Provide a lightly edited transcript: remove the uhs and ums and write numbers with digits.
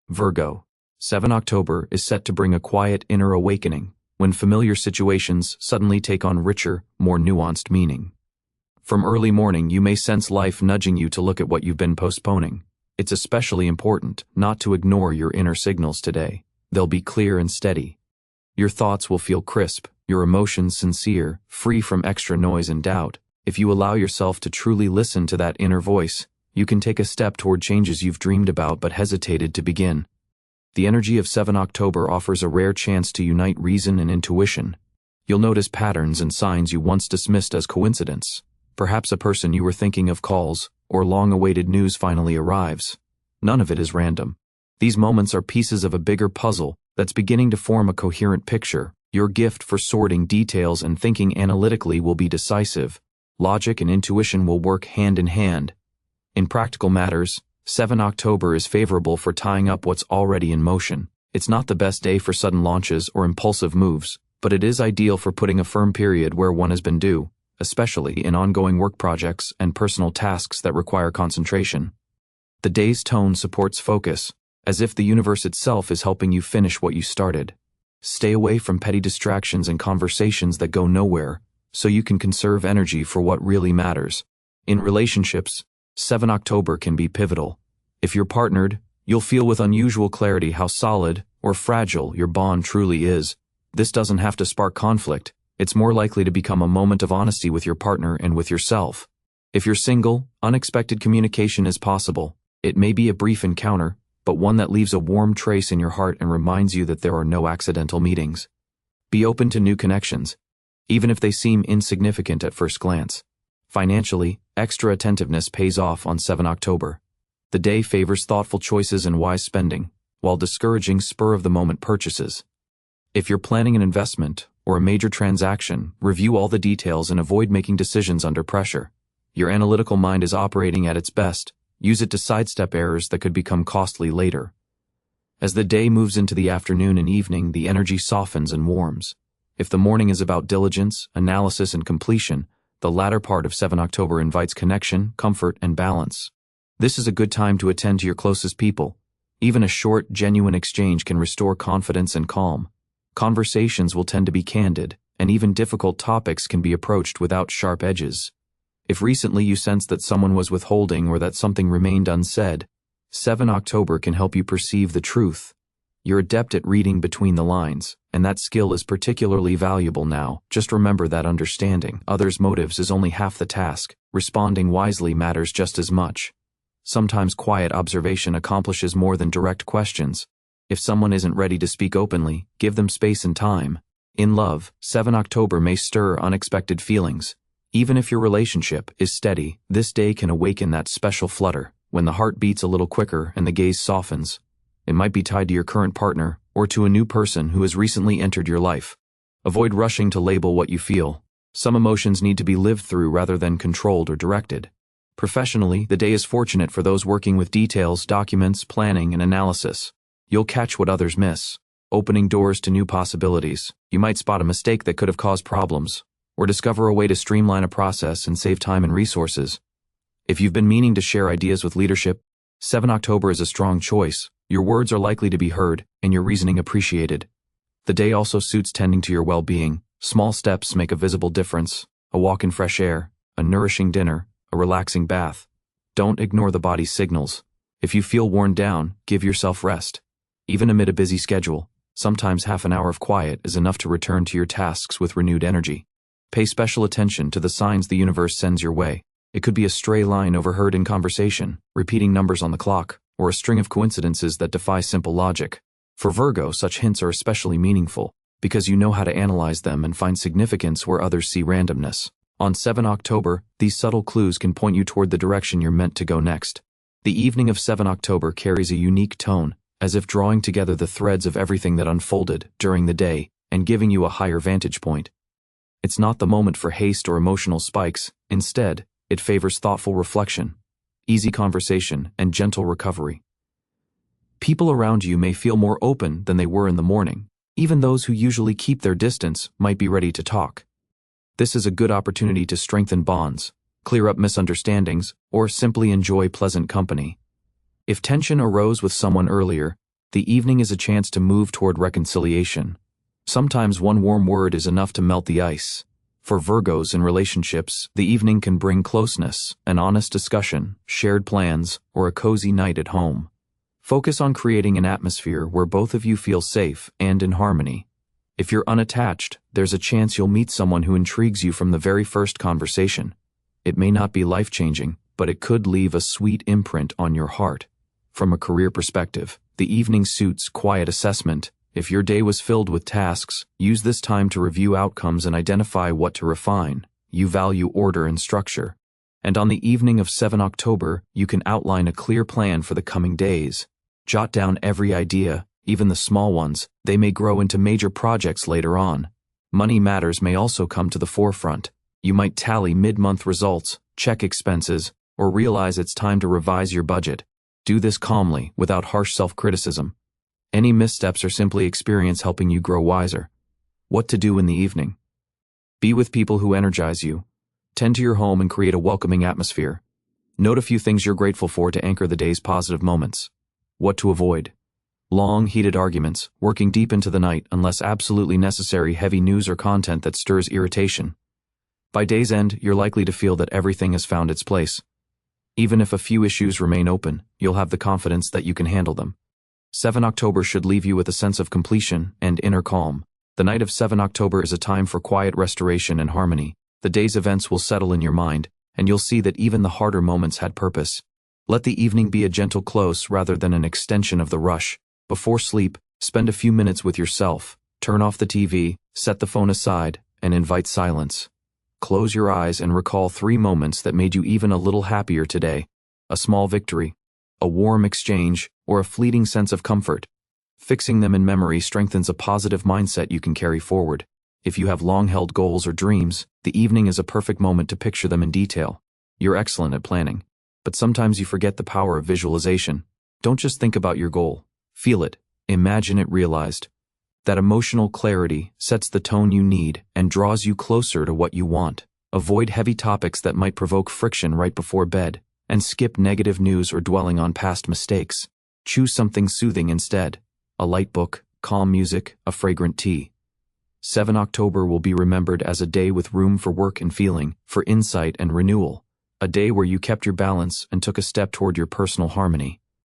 Virgo. 7 October is set to bring a quiet inner awakening, when familiar situations suddenly take on richer, more nuanced meaning. From early morning you may sense life nudging you to look at what you've been postponing. It's especially important not to ignore your inner signals today. They'll be clear and steady. Your thoughts will feel crisp, your emotions sincere, free from extra noise and doubt. If you allow yourself to truly listen to that inner voice, you can take a step toward changes you've dreamed about but hesitated to begin. The energy of 7 October offers a rare chance to unite reason and intuition. You'll notice patterns and signs you once dismissed as coincidence. Perhaps a person you were thinking of calls, or long-awaited news finally arrives. None of it is random. These moments are pieces of a bigger puzzle that's beginning to form a coherent picture. Your gift for sorting details and thinking analytically will be decisive. Logic and intuition will work hand in hand. In practical matters, 7 October is favorable for tying up what's already in motion. It's not the best day for sudden launches or impulsive moves, but it is ideal for putting a firm period where one has been due, especially in ongoing work projects and personal tasks that require concentration. The day's tone supports focus, as if the universe itself is helping you finish what you started. Stay away from petty distractions and conversations that go nowhere, so you can conserve energy for what really matters. In relationships, 7 October can be pivotal. If you're partnered, you'll feel with unusual clarity how solid or fragile your bond truly is. This doesn't have to spark conflict. It's more likely to become a moment of honesty with your partner and with yourself. If you're single, unexpected communication is possible. It may be a brief encounter, but one that leaves a warm trace in your heart and reminds you that there are no accidental meetings. Be open to new connections, even if they seem insignificant at first glance. Financially, extra attentiveness pays off on 7 October. The day favors thoughtful choices and wise spending, while discouraging spur-of-the-moment purchases. If you're planning an investment or a major transaction, review all the details and avoid making decisions under pressure. Your analytical mind is operating at its best. Use it to sidestep errors that could become costly later. As the day moves into the afternoon and evening, the energy softens and warms. If the morning is about diligence, analysis, and completion, the latter part of 7 October invites connection, comfort, and balance. This is a good time to attend to your closest people. Even a short, genuine exchange can restore confidence and calm. Conversations will tend to be candid, and even difficult topics can be approached without sharp edges. If recently you sensed that someone was withholding or that something remained unsaid, 7 October can help you perceive the truth. You're adept at reading between the lines, and that skill is particularly valuable now. Just remember that understanding others' motives is only half the task. Responding wisely matters just as much. Sometimes quiet observation accomplishes more than direct questions. If someone isn't ready to speak openly, give them space and time. In love, 7 October may stir unexpected feelings. Even if your relationship is steady, this day can awaken that special flutter, when the heart beats a little quicker and the gaze softens. It might be tied to your current partner, or to a new person who has recently entered your life. Avoid rushing to label what you feel. Some emotions need to be lived through rather than controlled or directed. Professionally, the day is fortunate for those working with details, documents, planning, and analysis. You'll catch what others miss, opening doors to new possibilities. You might spot a mistake that could have caused problems, or discover a way to streamline a process and save time and resources. If you've been meaning to share ideas with leadership, 7 October is a strong choice. Your words are likely to be heard, and your reasoning appreciated. The day also suits tending to your well-being. Small steps make a visible difference. A walk in fresh air, a nourishing dinner, a relaxing bath. Don't ignore the body's signals. If you feel worn down, give yourself rest. Even amid a busy schedule, sometimes half an hour of quiet is enough to return to your tasks with renewed energy. Pay special attention to the signs the universe sends your way. It could be a stray line overheard in conversation, repeating numbers on the clock, or a string of coincidences that defy simple logic. For Virgo, such hints are especially meaningful, because you know how to analyze them and find significance where others see randomness. On 7 October, these subtle clues can point you toward the direction you're meant to go next. The evening of 7 October carries a unique tone, as if drawing together the threads of everything that unfolded during the day and giving you a higher vantage point. It's not the moment for haste or emotional spikes. Instead, it favors thoughtful reflection, easy conversation, and gentle recovery. People around you may feel more open than they were in the morning. Even those who usually keep their distance might be ready to talk. This is a good opportunity to strengthen bonds, clear up misunderstandings, or simply enjoy pleasant company. If tension arose with someone earlier, The evening is a chance to move toward reconciliation. Sometimes one warm word is enough to melt the ice. For Virgos in relationships, the evening can bring closeness, an honest discussion, shared plans, or a cozy night at home. Focus on creating an atmosphere where both of you feel safe and in harmony. If you're unattached, there's a chance you'll meet someone who intrigues you from the very first conversation. It may not be life-changing, but it could leave a sweet imprint on your heart. From a career perspective, the evening suits quiet assessment. If your day was filled with tasks, use this time to review outcomes and identify what to refine. You value order and structure. And on the evening of 7 October, you can outline a clear plan for the coming days. Jot down every idea, even the small ones. They may grow into major projects later on. Money matters may also come to the forefront. You might tally mid-month results, check expenses, or realize it's time to revise your budget. Do this calmly, without harsh self-criticism. Any missteps are simply experience helping you grow wiser. What to do in the evening? Be with people who energize you. Tend to your home and create a welcoming atmosphere. Note a few things you're grateful for to anchor the day's positive moments. What to avoid? Long, heated arguments, working deep into the night unless absolutely necessary, heavy news or content that stirs irritation. By day's end, you're likely to feel that everything has found its place. Even if a few issues remain open, you'll have the confidence that you can handle them. 7 October should leave you with a sense of completion and inner calm. The night of 7 October is a time for quiet restoration and harmony. The day's events will settle in your mind, and you'll see that even the harder moments had purpose. Let the evening be a gentle close rather than an extension of the rush. Before sleep, spend a few minutes with yourself. Turn off the TV, set the phone aside, and invite silence. Close your eyes and recall 3 moments that made you even a little happier today. A small victory, a warm exchange, or a fleeting sense of comfort. Fixing them in memory strengthens a positive mindset you can carry forward. If you have long-held goals or dreams, the evening is a perfect moment to picture them in detail. You're excellent at planning, but sometimes you forget the power of visualization. Don't just think about your goal. Feel it. Imagine it realized. That emotional clarity sets the tone you need and draws you closer to what you want. Avoid heavy topics that might provoke friction right before bed, and skip negative news or dwelling on past mistakes. Choose something soothing instead. A light book, calm music, a fragrant tea. 7 October will be remembered as a day with room for work and feeling, for insight and renewal. A day where you kept your balance and took a step toward your personal harmony.